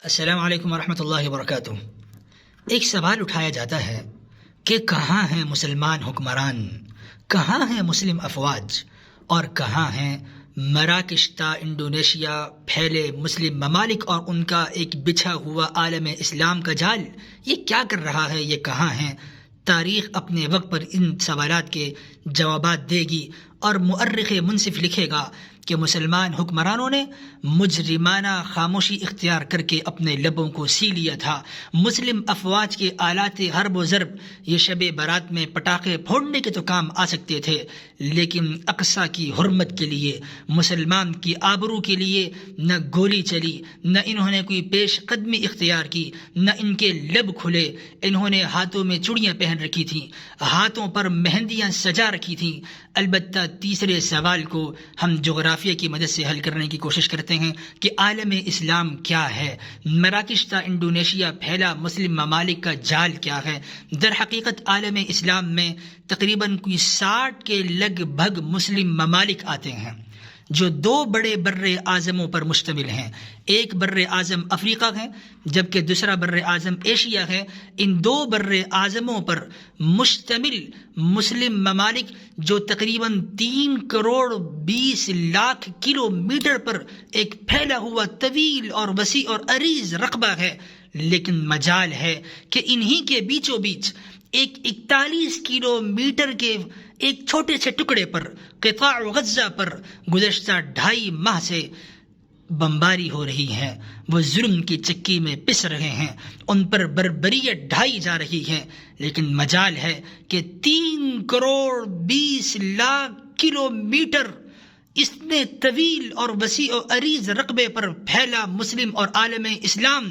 السلام علیکم ورحمۃ اللہ وبرکاتہ۔ ایک سوال اٹھایا جاتا ہے کہ کہاں ہیں مسلمان حکمران، کہاں ہیں مسلم افواج اور کہاں ہیں مراکش تا انڈونیشیا پھیلے مسلم ممالک اور ان کا ایک بچھا ہوا عالم اسلام کا جال، یہ کیا کر رہا ہے، یہ کہاں ہیں؟ تاریخ اپنے وقت پر ان سوالات کے جوابات دے گی اور مؤرخ منصف لکھے گا کہ مسلمان حکمرانوں نے مجرمانہ خاموشی اختیار کر کے اپنے لبوں کو سی لیا تھا۔ مسلم افواج کے آلات حرب و ضرب یہ شب برات میں پٹاخے پھوڑنے کے تو کام آ سکتے تھے، لیکن اقصی کی حرمت کے لیے، مسلمان کی آبرو کے لیے نہ گولی چلی، نہ انہوں نے کوئی پیش قدمی اختیار کی، نہ ان کے لب کھلے۔ انہوں نے ہاتھوں میں چوڑیاں پہن رکھی تھیں، ہاتھوں پر مہندیاں سجا رکھی تھیں۔ البتہ تیسرے سوال کو ہم جغرافیہ کی مدد سے حل کرنے کی کوشش کرتے ہیں کہ عالم اسلام کیا ہے، مراکش تا انڈونیشیا پھیلا مسلم ممالک کا جال کیا ہے۔ در حقیقت عالم اسلام میں تقریباً کوئی 60 کے لگ بھگ مسلم ممالک آتے ہیں جو دو بڑے بر اعظموں پر مشتمل ہیں۔ ایک بر اعظم افریقہ ہے جبکہ دوسرا بر اعظم ایشیا ہے۔ ان دو بر اعظموں پر مشتمل مسلم ممالک جو تقریباً 3 کروڑ 20 لاکھ کلومیٹر پر ایک پھیلا ہوا طویل اور وسیع اور عریض رقبہ ہے، لیکن مجال ہے کہ انہی کے بیچوں بیچ ایک 41 کلومیٹر کے ایک چھوٹے سے ٹکڑے پر، قطاع غزہ پر گزشتہ 2.5 ماہ سے بمباری ہو رہی ہے۔ وہ ظلم کی چکی میں پس رہے ہیں، ان پر بربریت ڈھائی جا رہی ہے، لیکن مجال ہے کہ 3 کروڑ 20 لاکھ کلومیٹر اتنے طویل اور وسیع و عریض رقبے پر پھیلا مسلم اور عالم اسلام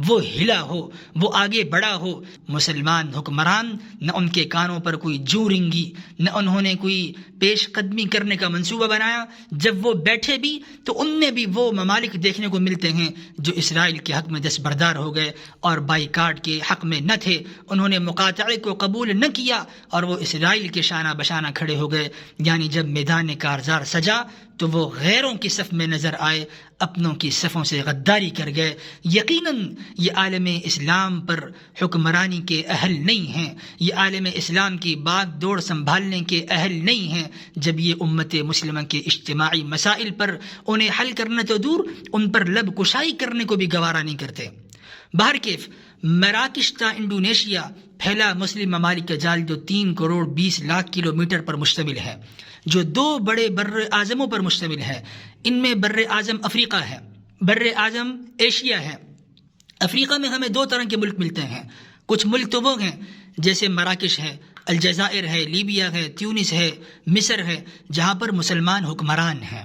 وہ ہلا ہو، وہ آگے بڑھا ہو۔ مسلمان حکمران نہ ان کے کانوں پر کوئی جوں رنگی، نہ انہوں نے کوئی پیش قدمی کرنے کا منصوبہ بنایا۔ جب وہ بیٹھے بھی تو ان میں بھی وہ ممالک دیکھنے کو ملتے ہیں جو اسرائیل کے حق میں دستبردار ہو گئے اور بائیکاٹ کے حق میں نہ تھے۔ انہوں نے مقاطعے کو قبول نہ کیا اور وہ اسرائیل کے شانہ بشانہ کھڑے ہو گئے۔ یعنی جب میدان کارزار سجا تو وہ غیروں کی صف میں نظر آئے، اپنوں کی صفوں سے غداری کر گئے۔ یقیناً یہ عالم اسلام پر حکمرانی کے اہل نہیں ہیں، یہ عالم اسلام کی باغ دوڑ سنبھالنے کے اہل نہیں ہیں، جب یہ امت مسلمہ کے اجتماعی مسائل پر انہیں حل کرنا تو دور، ان پر لب کشائی کرنے کو بھی گوارا نہیں کرتے۔ بہرکیف مراکش تا انڈونیشیا پھیلا مسلم ممالک کا جال جو 3 کروڑ 20 لاکھ کلومیٹر پر مشتمل ہے، جو دو بڑے بر اعظموں پر مشتمل ہے۔ ان میں بر اعظم افریقہ ہے، بر اعظم ایشیا ہے۔ افریقہ میں ہمیں 2 طرح کے ملک ملتے ہیں۔ کچھ ملک تو وہ ہیں جیسے مراکش ہے، الجزائر ہے، لیبیا ہے، تیونس ہے، مصر ہے، جہاں پر مسلمان حکمران ہیں،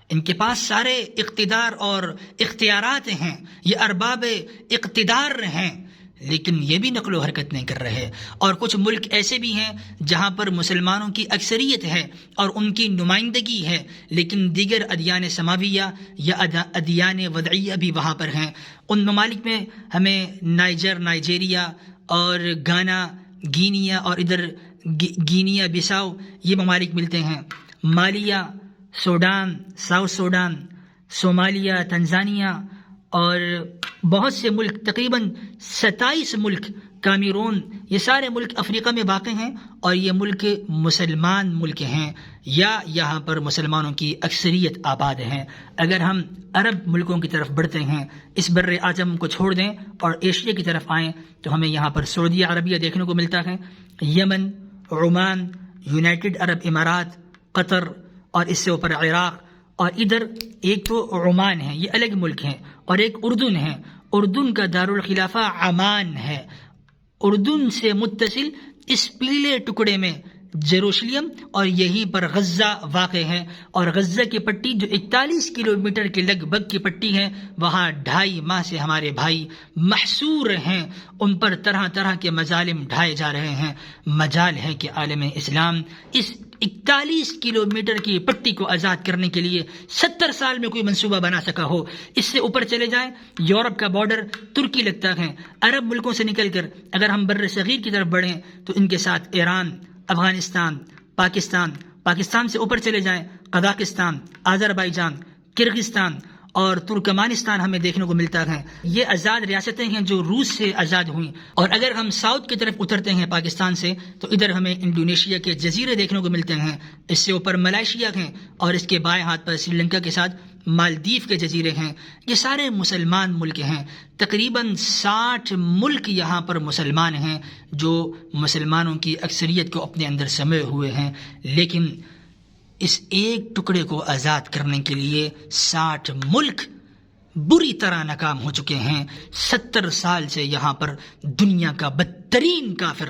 ان کے پاس سارے اقتدار اور اختیارات ہیں، یہ ارباب اقتدار ہیں، لیکن یہ بھی نقل و حرکت نہیں کر رہے۔ اور کچھ ملک ایسے بھی ہیں جہاں پر مسلمانوں کی اکثریت ہے اور ان کی نمائندگی ہے، لیکن دیگر ادیان سماویہ یا ادیان وضعیہ بھی وہاں پر ہیں۔ ان ممالک میں ہمیں نائجیریا اور گانا، گینیا اور ادھر گینیا بساؤ یہ ممالک ملتے ہیں، Mali, Sudan, South Sudan, Somalia, Tanzania اور بہت سے ملک، تقریباً 27 ملک، کیمرون، یہ سارے ملک افریقہ میں واقع ہیں اور یہ ملک مسلمان ملک ہیں یا یہاں پر مسلمانوں کی اکثریت آباد ہیں۔ اگر ہم عرب ملکوں کی طرف بڑھتے ہیں، اس بر اعظم کو چھوڑ دیں اور ایشیا کی طرف آئیں تو ہمیں یہاں پر سعودیہ عربیہ دیکھنے کو ملتا ہے، یمن، عمان، یونائٹڈ عرب امارات، قطر اور اس سے اوپر عراق، اور ادھر ایک تو عمان ہے، یہ الگ ملک ہیں، اور ایک اردن ہے۔ اردن کا دارالخلافہ عمان ہے۔ اردن سے متصل اس پیلے ٹکڑے میں جیروشلم اور یہیں پر غزہ واقع ہے، اور غزہ کی پٹی جو 41 کلومیٹر کے لگ بھگ کی پٹی ہے، وہاں 2.5 ماہ سے ہمارے بھائی محصور ہیں، ان پر طرح طرح کے مظالم ڈھائے جا رہے ہیں۔ مجال ہے کہ عالم اسلام اس 41 کلومیٹر کی پٹی کو آزاد کرنے کے لیے 70 سال میں کوئی منصوبہ بنا سکا ہو۔ اس سے اوپر چلے جائیں، یورپ کا بارڈر ترکی لگتا ہے۔ عرب ملکوں سے نکل کر اگر ہم بر صغیر کی طرف بڑھیں تو ان کے ساتھ ایران، افغانستان، پاکستان سے اوپر چلے جائیں، قزاقستان، آذربائیجان، کرغزستان اور ترکمانستان ہمیں دیکھنے کو ملتا ہے. یہ آزاد ریاستیں ہیں جو روس سے آزاد ہوئیں. اور اگر ہم ساؤتھ کی طرف اترتے ہیں پاکستان سے تو ادھر ہمیں انڈونیشیا کے جزیرے دیکھنے کو ملتے ہیں. اس سے اوپر ملائیشیا ہیں اور اس کے بائیں ہاتھ پر سری لنکا کے ساتھ مالدیف کے جزیرے ہیں. یہ سارے مسلمان ملک ہیں. تقریباً 60 ملک یہاں پر مسلمان ہیں جو مسلمانوں کی اکثریت کو اپنے اندر سمے ہوئے ہیں. لیکن اس ایک ٹکڑے کو آزاد کرنے کے لیے 60 ملک بری طرح ناکام ہو چکے ہیں. 70 سال سے یہاں پر دنیا کا بدترین کافر،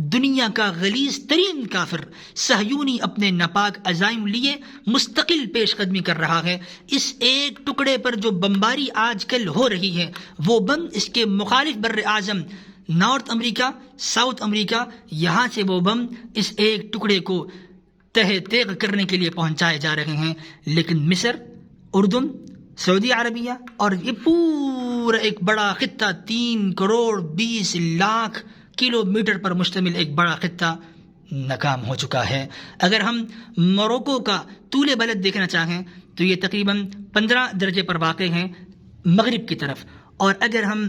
دنیا کا غلیظ ترین کافر صہیونی اپنے ناپاک عزائم لیے مستقل پیش قدمی کر رہا ہے. اس ایک ٹکڑے پر جو بمباری آج کل ہو رہی ہے وہ بم اس کے مخالف بر اعظم نارتھ امریکہ، ساؤتھ امریکہ، یہاں سے وہ بم اس ایک ٹکڑے کو تہہ تیغ کرنے کے لیے پہنچائے جا رہے ہیں. لیکن مصر، اردن، سعودی عربیہ اور یہ پورا ایک بڑا خطہ 3 کروڑ 20 لاکھ کلومیٹر پر مشتمل ایک بڑا خطہ ناکام ہو چکا ہے. اگر ہم موروکو کا طول بلد دیکھنا چاہیں تو یہ تقریباً 15 درجے پر واقع ہیں مغرب کی طرف. اور اگر ہم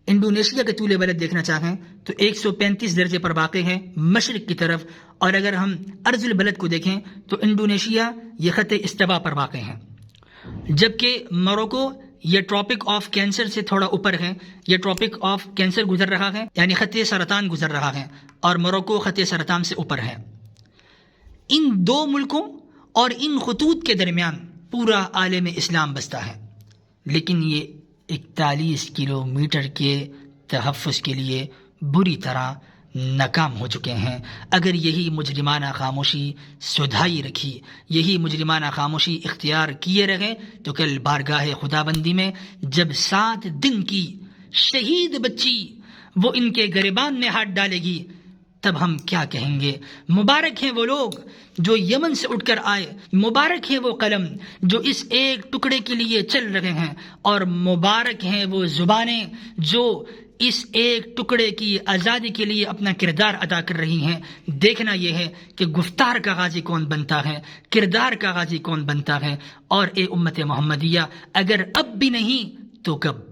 انڈونیشیا کے طول بلد دیکھنا چاہیں تو 135 درجے پر واقع ہے مشرق کی طرف. اور اگر ہم عرض البلد کو دیکھیں تو انڈونیشیا یہ خط استوا پر واقع ہے، جبکہ موروکو یہ ٹراپک آف کینسر سے تھوڑا اوپر ہے. یہ ٹراپک آف کینسر گزر رہا ہے، یعنی خط سرطان گزر رہا ہے، اور موروکو خط سرطان سے اوپر ہے. ان دو ملکوں اور ان خطوط کے درمیان پورا عالم اسلام بستا ہے. لیکن یہ 41 کلومیٹر کے تحفظ کے لیے بری طرح ناکام ہو چکے ہیں. اگر یہی مجرمانہ خاموشی سدھائی رکھی، یہی مجرمانہ خاموشی اختیار کیے رہے تو کل بارگاہ خداوندی میں جب 7 دن کی شہید بچی وہ ان کے گریبان میں ہاتھ ڈالے گی تب ہم کیا کہیں گے؟ مبارک ہیں وہ لوگ جو یمن سے اٹھ کر آئے، مبارک ہیں وہ قلم جو اس ایک ٹکڑے کے لیے چل رہے ہیں، اور مبارک ہیں وہ زبانیں جو اس ایک ٹکڑے کی آزادی کے لیے اپنا کردار ادا کر رہی ہیں. دیکھنا یہ ہے کہ گفتار کا غازی کون بنتا ہے، کردار کا غازی کون بنتا ہے. اور اے امت محمدیہ، اگر اب بھی نہیں تو کب؟